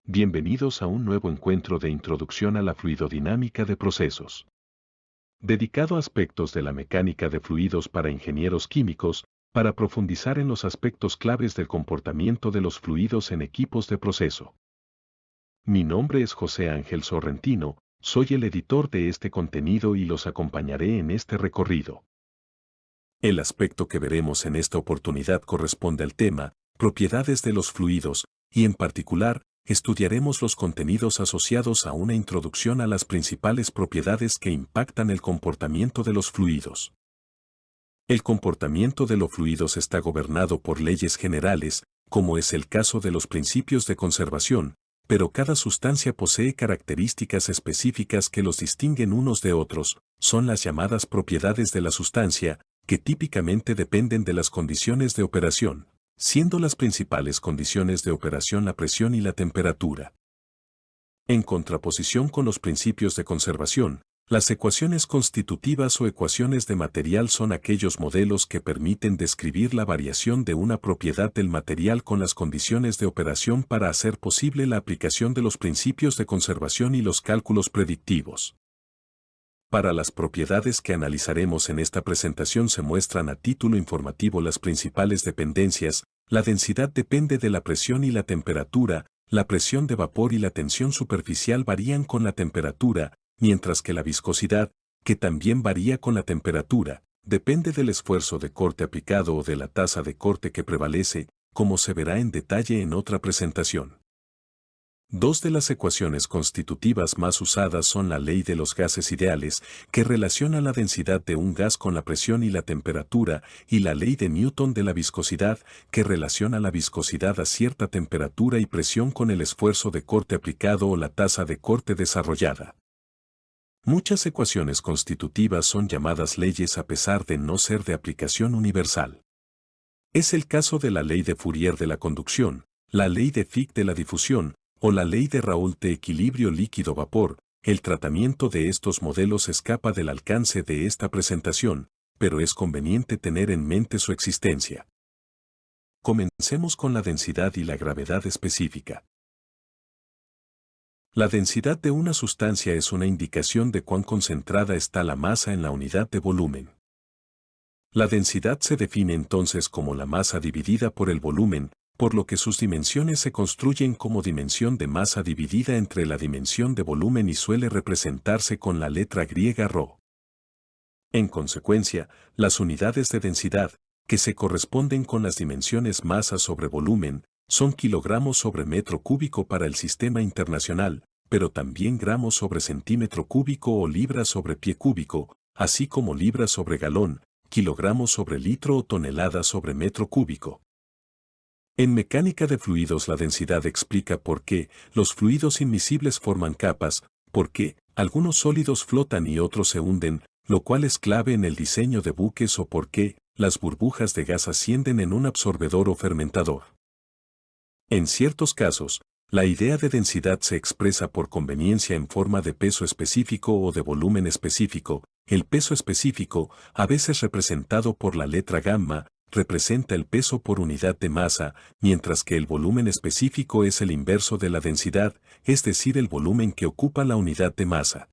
Bienvenidos a un nuevo encuentro de introducción a la fluidodinámica de procesos, dedicado a aspectos de la mecánica de fluidos para ingenieros químicos, para profundizar en los aspectos claves del comportamiento de los fluidos en equipos de proceso. Mi nombre es José Ángel Sorrentino, soy el editor de este contenido y los acompañaré en este recorrido. El aspecto que veremos en esta oportunidad corresponde al tema, propiedades de los fluidos, y en particular, estudiaremos los contenidos asociados a una introducción a las principales propiedades que impactan el comportamiento de los fluidos. El comportamiento de los fluidos está gobernado por leyes generales, como es el caso de los principios de conservación, pero cada sustancia posee características específicas que los distinguen unos de otros, son las llamadas propiedades de la sustancia, que típicamente dependen de las condiciones de operación, siendo las principales condiciones de operación la presión y la temperatura. En contraposición con los principios de conservación, las ecuaciones constitutivas o ecuaciones de material son aquellos modelos que permiten describir la variación de una propiedad del material con las condiciones de operación para hacer posible la aplicación de los principios de conservación y los cálculos predictivos. Para las propiedades que analizaremos en esta presentación se muestran a título informativo las principales dependencias. La densidad depende de la presión y la temperatura, la presión de vapor y la tensión superficial varían con la temperatura, mientras que la viscosidad, que también varía con la temperatura, depende del esfuerzo de corte aplicado o de la tasa de corte que prevalece, como se verá en detalle en otra presentación. Dos de las ecuaciones constitutivas más usadas son la ley de los gases ideales, que relaciona la densidad de un gas con la presión y la temperatura, y la ley de Newton de la viscosidad, que relaciona la viscosidad a cierta temperatura y presión con el esfuerzo de corte aplicado o la tasa de corte desarrollada. Muchas ecuaciones constitutivas son llamadas leyes a pesar de no ser de aplicación universal. Es el caso de la ley de Fourier de la conducción, la ley de Fick de la difusión, o la ley de Raoult de equilibrio líquido-vapor. El tratamiento de estos modelos escapa del alcance de esta presentación, pero es conveniente tener en mente su existencia. Comencemos con la densidad y la gravedad específica. La densidad de una sustancia es una indicación de cuán concentrada está la masa en la unidad de volumen. La densidad se define entonces como la masa dividida por el volumen, por lo que sus dimensiones se construyen como dimensión de masa dividida entre la dimensión de volumen y suele representarse con la letra griega ρ. En consecuencia, las unidades de densidad, que se corresponden con las dimensiones masa sobre volumen, son kilogramos sobre metro cúbico para el sistema internacional, pero también gramos sobre centímetro cúbico o libras sobre pie cúbico, así como libras sobre galón, kilogramos sobre litro o tonelada sobre metro cúbico. En mecánica de fluidos la densidad explica por qué los fluidos inmiscibles forman capas, por qué algunos sólidos flotan y otros se hunden, lo cual es clave en el diseño de buques o por qué las burbujas de gas ascienden en un absorbedor o fermentador. En ciertos casos, la idea de densidad se expresa por conveniencia en forma de peso específico o de volumen específico. El peso específico, a veces representado por la letra gamma, representa el peso por unidad de masa, mientras que el volumen específico es el inverso de la densidad, es decir, el volumen que ocupa la unidad de masa.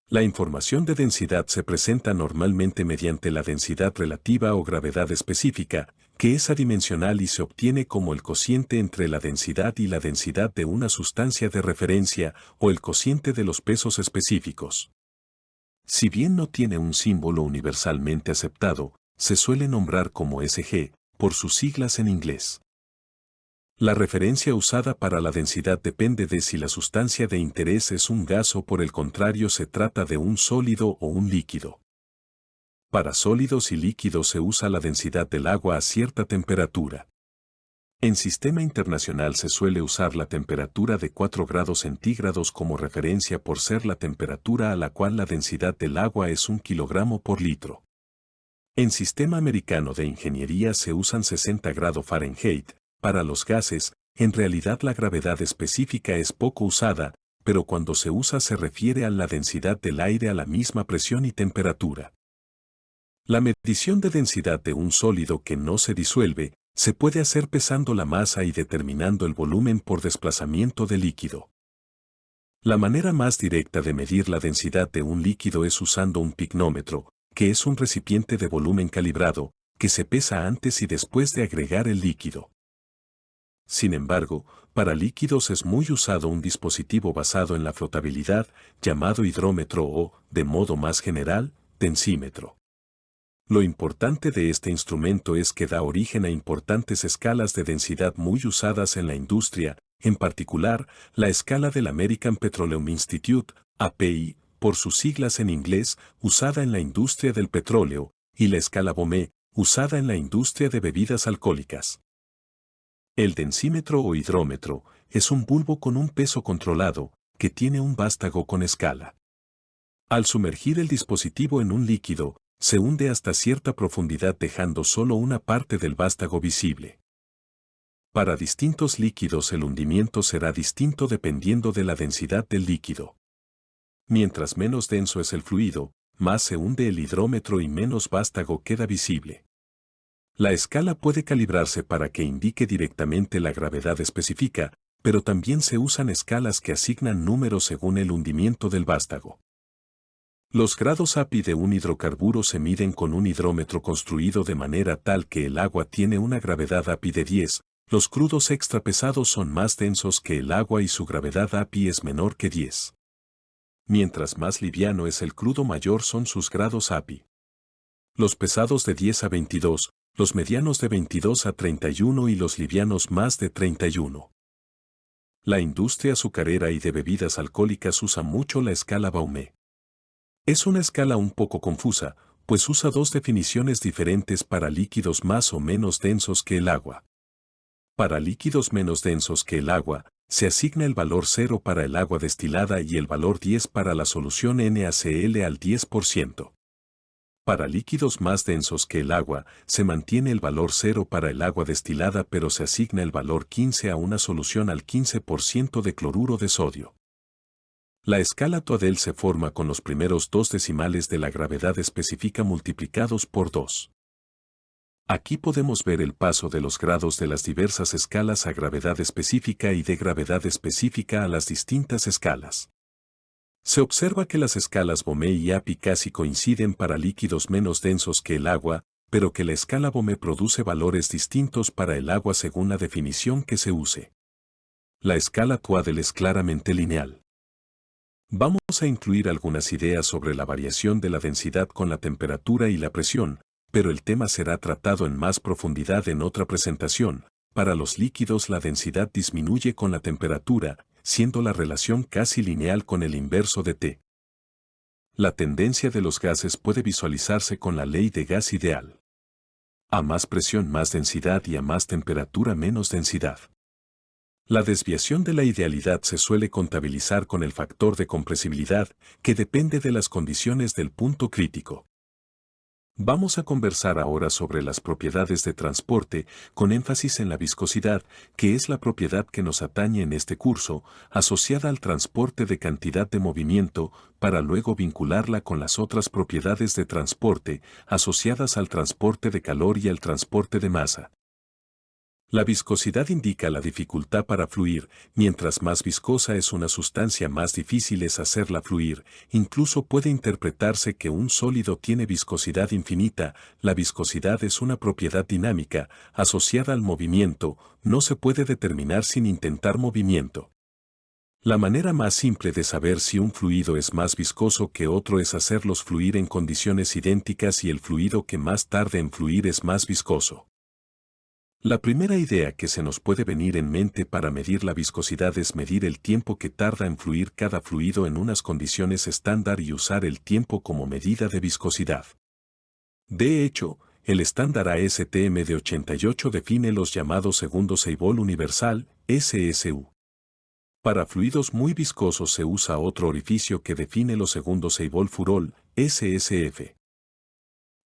La información de densidad se presenta normalmente mediante la densidad relativa o gravedad específica, que es adimensional y se obtiene como el cociente entre la densidad y la densidad de una sustancia de referencia o el cociente de los pesos específicos. Si bien no tiene un símbolo universalmente aceptado, se suele nombrar como SG, por sus siglas en inglés. La referencia usada para la densidad depende de si la sustancia de interés es un gas o por el contrario se trata de un sólido o un líquido. Para sólidos y líquidos se usa la densidad del agua a cierta temperatura. En sistema internacional se suele usar la temperatura de 4 grados centígrados como referencia por ser la temperatura a la cual la densidad del agua es 1 kilogramo por litro. En sistema americano de ingeniería se usan 60 grados Fahrenheit. Para los gases, en realidad la gravedad específica es poco usada, pero cuando se usa se refiere a la densidad del aire a la misma presión y temperatura. La medición de densidad de un sólido que no se disuelve Se puede hacer pesando la masa y determinando el volumen por desplazamiento del líquido. La manera más directa de medir la densidad de un líquido es usando un pignómetro, que es un recipiente de volumen calibrado, que se pesa antes y después de agregar el líquido. Sin embargo, para líquidos es muy usado un dispositivo basado en la flotabilidad, llamado hidrómetro o, de modo más general, densímetro. Lo importante de este instrumento es que da origen a importantes escalas de densidad muy usadas en la industria, en particular, la escala del American Petroleum Institute, API, por sus siglas en inglés, usada en la industria del petróleo, y la escala Bome, usada en la industria de bebidas alcohólicas. El densímetro o hidrómetro es un bulbo con un peso controlado, que tiene un vástago con escala. Al sumergir el dispositivo en un líquido, se hunde hasta cierta profundidad dejando solo una parte del vástago visible. Para distintos líquidos el hundimiento será distinto dependiendo de la densidad del líquido. Mientras menos denso es el fluido, más se hunde el hidrómetro y menos vástago queda visible. La escala puede calibrarse para que indique directamente la gravedad específica, pero también se usan escalas que asignan números según el hundimiento del vástago. Los grados API de un hidrocarburo se miden con un hidrómetro construido de manera tal que el agua tiene una gravedad API de 10, los crudos extrapesados son más densos que el agua y su gravedad API es menor que 10. Mientras más liviano es el crudo mayor son sus grados API. Los pesados de 10 a 22, los medianos de 22 a 31 y los livianos más de 31. La industria azucarera y de bebidas alcohólicas usa mucho la escala Baume. Es una escala un poco confusa, pues usa dos definiciones diferentes para líquidos más o menos densos que el agua. Para líquidos menos densos que el agua, se asigna el valor 0 para el agua destilada y el valor 10 para la solución NaCl al 10%. Para líquidos más densos que el agua, se mantiene el valor 0 para el agua destilada pero se asigna el valor 15 a una solución al 15% de cloruro de sodio. La escala Toadel se forma con los primeros dos decimales de la gravedad específica multiplicados por 2. Aquí podemos ver el paso de los grados de las diversas escalas a gravedad específica y de gravedad específica a las distintas escalas. Se observa que las escalas Bome y API casi coinciden para líquidos menos densos que el agua, pero que la escala Bome produce valores distintos para el agua según la definición que se use. La escala Toadel es claramente lineal. Vamos a incluir algunas ideas sobre la variación de la densidad con la temperatura y la presión, pero el tema será tratado en más profundidad en otra presentación. Para los líquidos la densidad disminuye con la temperatura, siendo la relación casi lineal con el inverso de T. La tendencia de los gases puede visualizarse con la ley de gas ideal. A más presión más densidad y a más temperatura menos densidad. La desviación de la idealidad se suele contabilizar con el factor de compresibilidad, que depende de las condiciones del punto crítico. Vamos a conversar ahora sobre las propiedades de transporte, con énfasis en la viscosidad, que es la propiedad que nos atañe en este curso, asociada al transporte de cantidad de movimiento, para luego vincularla con las otras propiedades de transporte, asociadas al transporte de calor y al transporte de masa. La viscosidad indica la dificultad para fluir, mientras más viscosa es una sustancia más difícil es hacerla fluir, incluso puede interpretarse que un sólido tiene viscosidad infinita, la viscosidad es una propiedad dinámica, asociada al movimiento, no se puede determinar sin intentar movimiento. La manera más simple de saber si un fluido es más viscoso que otro es hacerlos fluir en condiciones idénticas y el fluido que más tarde en fluir es más viscoso. La primera idea que se nos puede venir en mente para medir la viscosidad es medir el tiempo que tarda en fluir cada fluido en unas condiciones estándar y usar el tiempo como medida de viscosidad. De hecho, el estándar ASTM de 88 define los llamados segundos Seibol universal, SSU. Para fluidos muy viscosos se usa otro orificio que define los segundos Seibol Furol, SSF.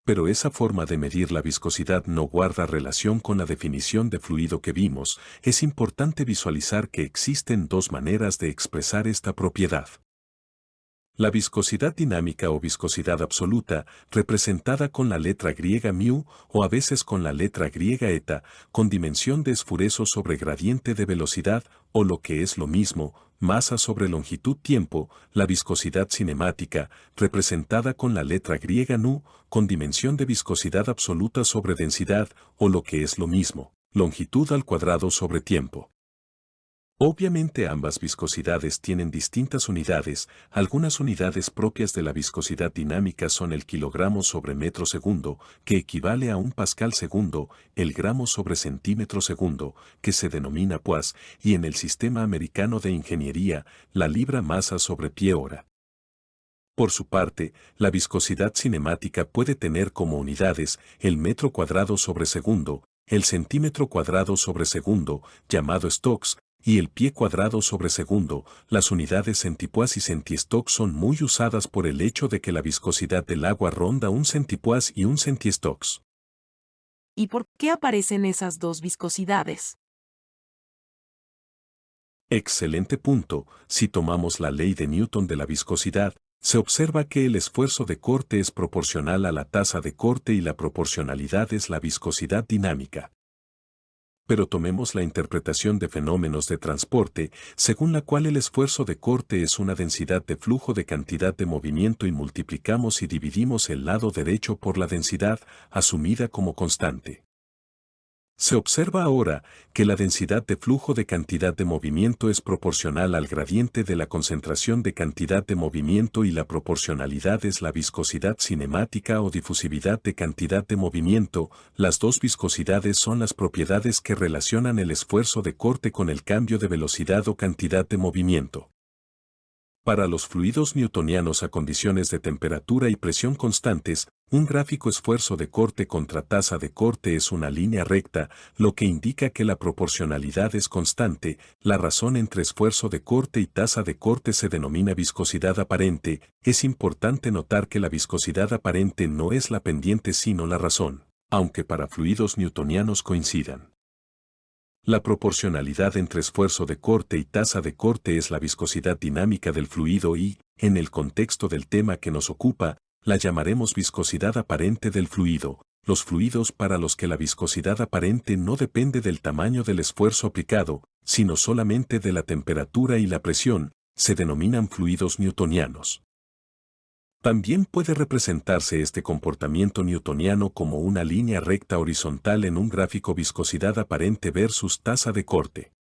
Pero esa forma de medir la viscosidad no guarda relación con la definición de fluido que vimos. Es importante visualizar que existen dos maneras de expresar esta propiedad. La viscosidad dinámica o viscosidad absoluta, representada con la letra griega μ o a veces con la letra griega eta, con dimensión de esfuerzo sobre gradiente de velocidad, o lo que es lo mismo, masa sobre longitud-tiempo. La viscosidad cinemática, representada con la letra griega nu, con dimensión de viscosidad absoluta sobre densidad, o lo que es lo mismo, longitud al cuadrado sobre tiempo. Obviamente ambas viscosidades tienen distintas unidades. Algunas unidades propias de la viscosidad dinámica son el kilogramo sobre metro segundo, que equivale a un pascal segundo, el gramo sobre centímetro segundo, que se denomina poids, y en el sistema americano de ingeniería, la libra masa sobre pie hora. Por su parte, la viscosidad cinemática puede tener como unidades el metro cuadrado sobre segundo, el centímetro cuadrado sobre segundo, llamado stocks, y el pie cuadrado sobre segundo. Las unidades centipoise y centistock son muy usadas por el hecho de que la viscosidad del agua ronda un centipoise y un centistocks. ¿Y por qué aparecen esas dos viscosidades? Excelente punto. Si tomamos la ley de Newton de la viscosidad, se observa que el esfuerzo de corte es proporcional a la tasa de corte y la proporcionalidad es la viscosidad dinámica. Pero tomemos la interpretación de fenómenos de transporte, según la cual el esfuerzo de corte es una densidad de flujo de cantidad de movimiento y multiplicamos y dividimos el lado derecho por la densidad, asumida como constante. Se observa ahora que la densidad de flujo de cantidad de movimiento es proporcional al gradiente de la concentración de cantidad de movimiento y la proporcionalidad es la viscosidad cinemática o difusividad de cantidad de movimiento. Las dos viscosidades son las propiedades que relacionan el esfuerzo de corte con el cambio de velocidad o cantidad de movimiento. Para los fluidos newtonianos a condiciones de temperatura y presión constantes, un gráfico esfuerzo de corte contra tasa de corte es una línea recta, lo que indica que la proporcionalidad es constante. La razón entre esfuerzo de corte y tasa de corte se denomina viscosidad aparente. Es importante notar que la viscosidad aparente no es la pendiente sino la razón, aunque para fluidos newtonianos coincidan. La proporcionalidad entre esfuerzo de corte y tasa de corte es la viscosidad dinámica del fluido y, en el contexto del tema que nos ocupa, la llamaremos viscosidad aparente del fluido. Los fluidos para los que la viscosidad aparente no depende del tamaño del esfuerzo aplicado, sino solamente de la temperatura y la presión, se denominan fluidos newtonianos. También puede representarse este comportamiento newtoniano como una línea recta horizontal en un gráfico viscosidad aparente versus tasa de corte.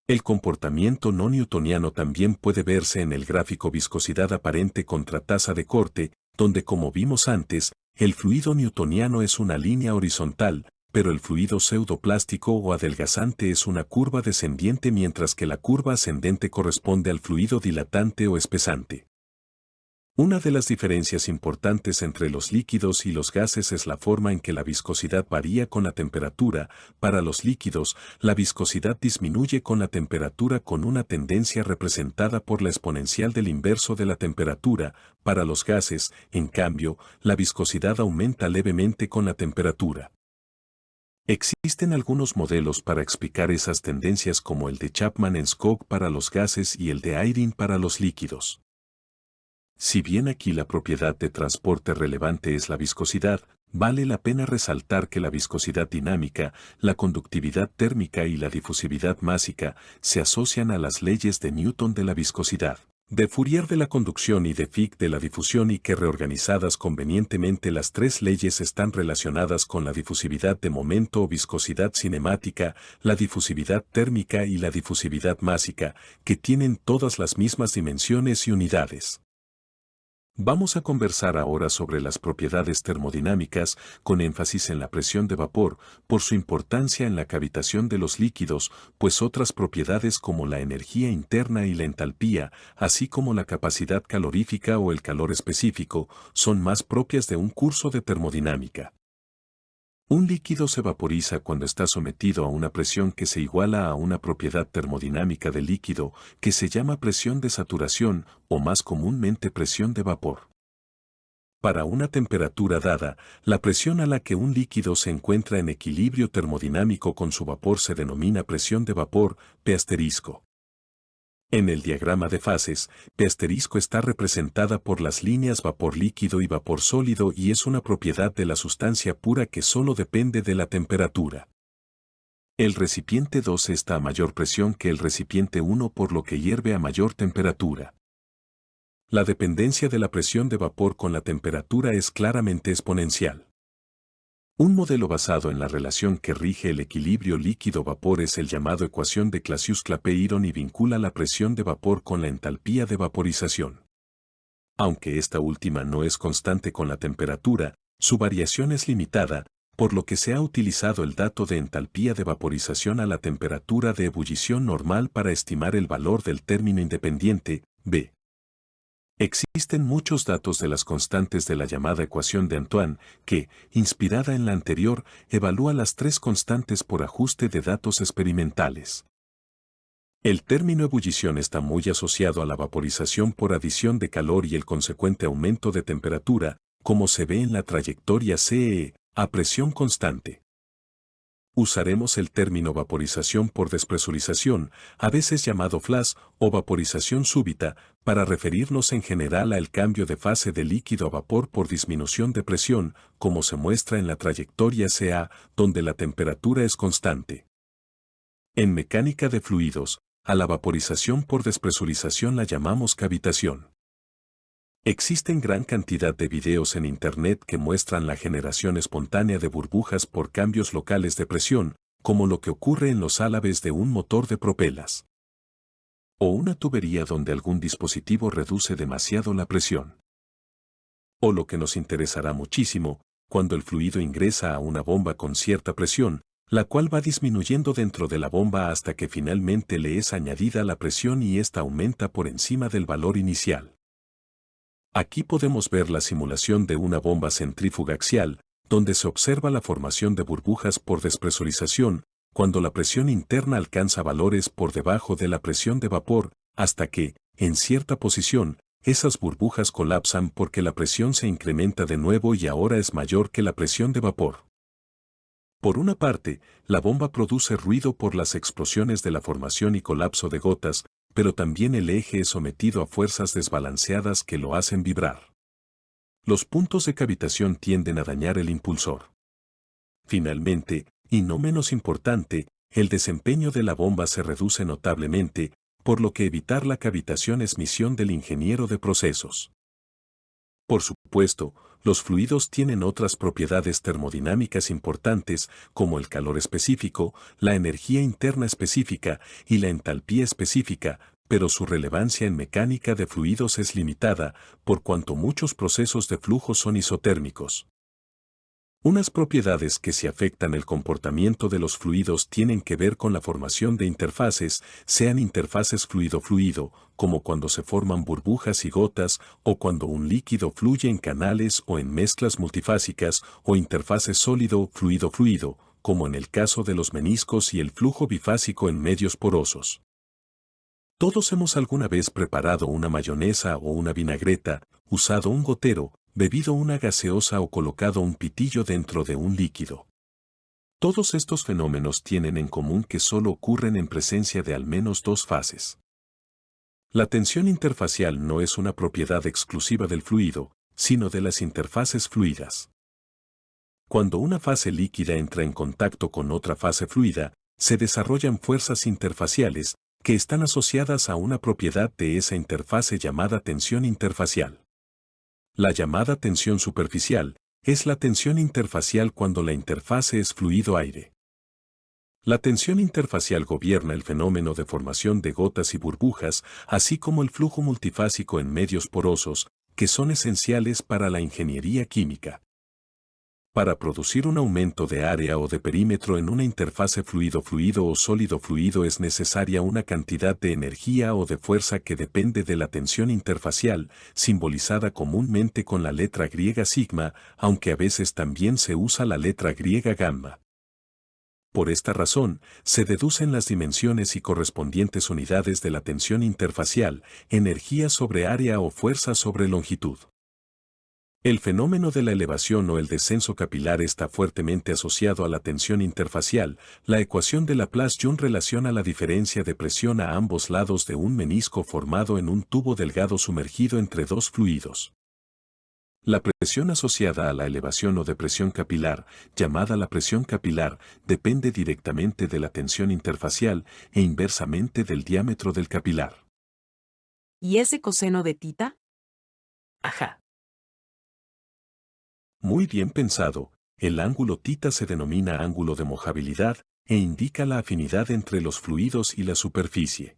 El comportamiento no newtoniano también puede verse en el gráfico viscosidad aparente contra tasa de corte, donde como vimos antes, el fluido newtoniano es una línea horizontal, pero el fluido pseudoplástico o adelgazante es una curva descendiente mientras que la curva ascendente corresponde al fluido dilatante o espesante. Una de las diferencias importantes entre los líquidos y los gases es la forma en que la viscosidad varía con la temperatura. Para los líquidos, la viscosidad disminuye con la temperatura con una tendencia representada por la exponencial del inverso de la temperatura. Para los gases, en cambio, la viscosidad aumenta levemente con la temperatura. Existen algunos modelos para explicar esas tendencias como el de Chapman-Enskog para los gases y el de Ayrin para los líquidos. Si bien aquí la propiedad de transporte relevante es la viscosidad, vale la pena resaltar que la viscosidad dinámica, la conductividad térmica y la difusividad másica se asocian a las leyes de Newton de la viscosidad, de Fourier de la conducción y de Fick de la difusión y que reorganizadas convenientemente las tres leyes están relacionadas con la difusividad de momento o viscosidad cinemática, la difusividad térmica y la difusividad másica, que tienen todas las mismas dimensiones y unidades. Vamos a conversar ahora sobre las propiedades termodinámicas, con énfasis en la presión de vapor, por su importancia en la cavitación de los líquidos, pues otras propiedades como la energía interna y la entalpía, así como la capacidad calorífica o el calor específico, son más propias de un curso de termodinámica. Un líquido se vaporiza cuando está sometido a una presión que se iguala a una propiedad termodinámica del líquido, que se llama presión de saturación, o más comúnmente presión de vapor. Para una temperatura dada, la presión a la que un líquido se encuentra en equilibrio termodinámico con su vapor se denomina presión de vapor, P*. En el diagrama de fases, P* está representada por las líneas vapor líquido y vapor sólido y es una propiedad de la sustancia pura que solo depende de la temperatura. El recipiente 2 está a mayor presión que el recipiente 1 por lo que hierve a mayor temperatura. La dependencia de la presión de vapor con la temperatura es claramente exponencial. Un modelo basado en la relación que rige el equilibrio líquido-vapor es el llamado ecuación de Clapeyron y vincula la presión de vapor con la entalpía de vaporización. Aunque esta última no es constante con la temperatura, su variación es limitada, por lo que se ha utilizado el dato de entalpía de vaporización a la temperatura de ebullición normal para estimar el valor del término independiente, B. Existen muchos datos de las constantes de la llamada ecuación de Antoine, que, inspirada en la anterior, evalúa las tres constantes por ajuste de datos experimentales. El término ebullición está muy asociado a la vaporización por adición de calor y el consecuente aumento de temperatura, como se ve en la trayectoria CE, a presión constante. Usaremos el término vaporización por despresurización, a veces llamado flash o vaporización súbita, para referirnos en general al cambio de fase de líquido a vapor por disminución de presión, como se muestra en la trayectoria CA, donde la temperatura es constante. En mecánica de fluidos, a la vaporización por despresurización la llamamos cavitación. Existen gran cantidad de videos en Internet que muestran la generación espontánea de burbujas por cambios locales de presión, como lo que ocurre en los álabes de un motor de propelas. O una tubería donde algún dispositivo reduce demasiado la presión. O lo que nos interesará muchísimo, cuando el fluido ingresa a una bomba con cierta presión, la cual va disminuyendo dentro de la bomba hasta que finalmente le es añadida la presión y ésta aumenta por encima del valor inicial. Aquí podemos ver la simulación de una bomba centrífuga axial, donde se observa la formación de burbujas por despresurización, cuando la presión interna alcanza valores por debajo de la presión de vapor, hasta que, en cierta posición, esas burbujas colapsan porque la presión se incrementa de nuevo y ahora es mayor que la presión de vapor. Por una parte, la bomba produce ruido por las explosiones de la formación y colapso de gotas, pero también el eje es sometido a fuerzas desbalanceadas que lo hacen vibrar. Los puntos de cavitación tienden a dañar el impulsor. Finalmente, y no menos importante, el desempeño de la bomba se reduce notablemente, por lo que evitar la cavitación es misión del ingeniero de procesos. Por supuesto, los fluidos tienen otras propiedades termodinámicas importantes como el calor específico, la energía interna específica y la entalpía específica, pero su relevancia en mecánica de fluidos es limitada, por cuanto muchos procesos de flujo son isotérmicos. Unas propiedades que sí afectan el comportamiento de los fluidos tienen que ver con la formación de interfaces, sean interfaces fluido-fluido, como cuando se forman burbujas y gotas, o cuando un líquido fluye en canales o en mezclas multifásicas, o interfaces sólido-fluido-fluido, como en el caso de los meniscos y el flujo bifásico en medios porosos. Todos hemos alguna vez preparado una mayonesa o una vinagreta, usado un gotero, bebido una gaseosa o colocado un pitillo dentro de un líquido. Todos estos fenómenos tienen en común que solo ocurren en presencia de al menos dos fases. La tensión interfacial no es una propiedad exclusiva del fluido, sino de las interfaces fluidas. Cuando una fase líquida entra en contacto con otra fase fluida, se desarrollan fuerzas interfaciales, que están asociadas a una propiedad de esa interfase llamada tensión interfacial. La llamada tensión superficial es la tensión interfacial cuando la interfase es fluido-aire. La tensión interfacial gobierna el fenómeno de formación de gotas y burbujas, así como el flujo multifásico en medios porosos, que son esenciales para la ingeniería química. Para producir un aumento de área o de perímetro en una interfase fluido-fluido o sólido-fluido es necesaria una cantidad de energía o de fuerza que depende de la tensión interfacial, simbolizada comúnmente con la letra griega sigma, aunque a veces también se usa la letra griega gamma. Por esta razón, se deducen las dimensiones y correspondientes unidades de la tensión interfacial, energía sobre área o fuerza sobre longitud. El fenómeno de la elevación o el descenso capilar está fuertemente asociado a la tensión interfacial. La ecuación de Laplace-Young relaciona la diferencia de presión a ambos lados de un menisco formado en un tubo delgado sumergido entre dos fluidos. La presión asociada a la elevación o depresión capilar, llamada la presión capilar, depende directamente de la tensión interfacial e inversamente del diámetro del capilar. ¿Y ese coseno de tita? Ajá. Muy bien pensado, el ángulo tita se denomina ángulo de mojabilidad e indica la afinidad entre los fluidos y la superficie.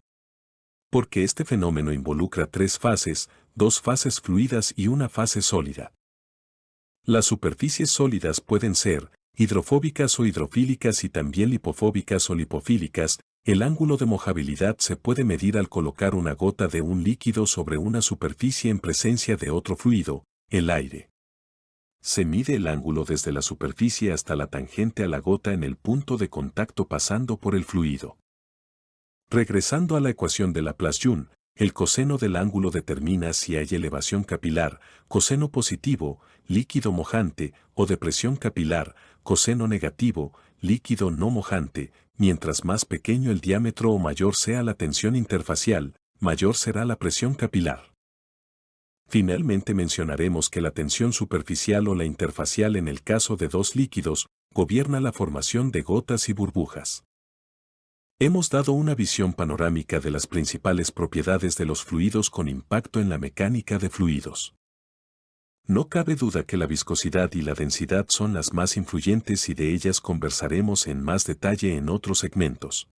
Porque este fenómeno involucra tres fases, dos fases fluidas y una fase sólida. Las superficies sólidas pueden ser hidrofóbicas o hidrofílicas y también lipofóbicas o lipofílicas. El ángulo de mojabilidad se puede medir al colocar una gota de un líquido sobre una superficie en presencia de otro fluido, el aire. Se mide el ángulo desde la superficie hasta la tangente a la gota en el punto de contacto pasando por el fluido. Regresando a la ecuación de Laplace-Young, el coseno del ángulo determina si hay elevación capilar, coseno positivo, líquido mojante, o depresión capilar, coseno negativo, líquido no mojante. Mientras más pequeño el diámetro o mayor sea la tensión interfacial, mayor será la presión capilar. Finalmente mencionaremos que la tensión superficial o la interfacial en el caso de dos líquidos, gobierna la formación de gotas y burbujas. Hemos dado una visión panorámica de las principales propiedades de los fluidos con impacto en la mecánica de fluidos. No cabe duda que la viscosidad y la densidad son las más influyentes y de ellas conversaremos en más detalle en otros segmentos.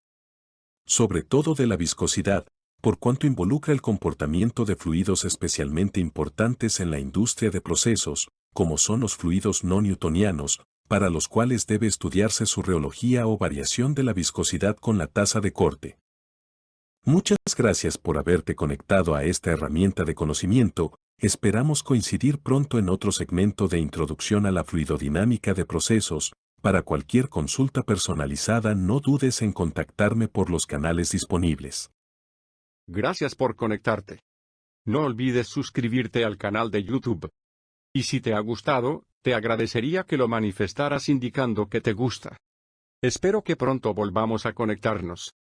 Sobre todo de la viscosidad, por cuanto involucra el comportamiento de fluidos especialmente importantes en la industria de procesos, como son los fluidos no newtonianos, para los cuales debe estudiarse su reología o variación de la viscosidad con la tasa de corte. Muchas gracias por haberte conectado a esta herramienta de conocimiento. Esperamos coincidir pronto en otro segmento de introducción a la fluidodinámica de procesos. Para cualquier consulta personalizada no dudes en contactarme por los canales disponibles. Gracias por conectarte. No olvides suscribirte al canal de YouTube. Y si te ha gustado, te agradecería que lo manifestaras indicando que te gusta. Espero que pronto volvamos a conectarnos.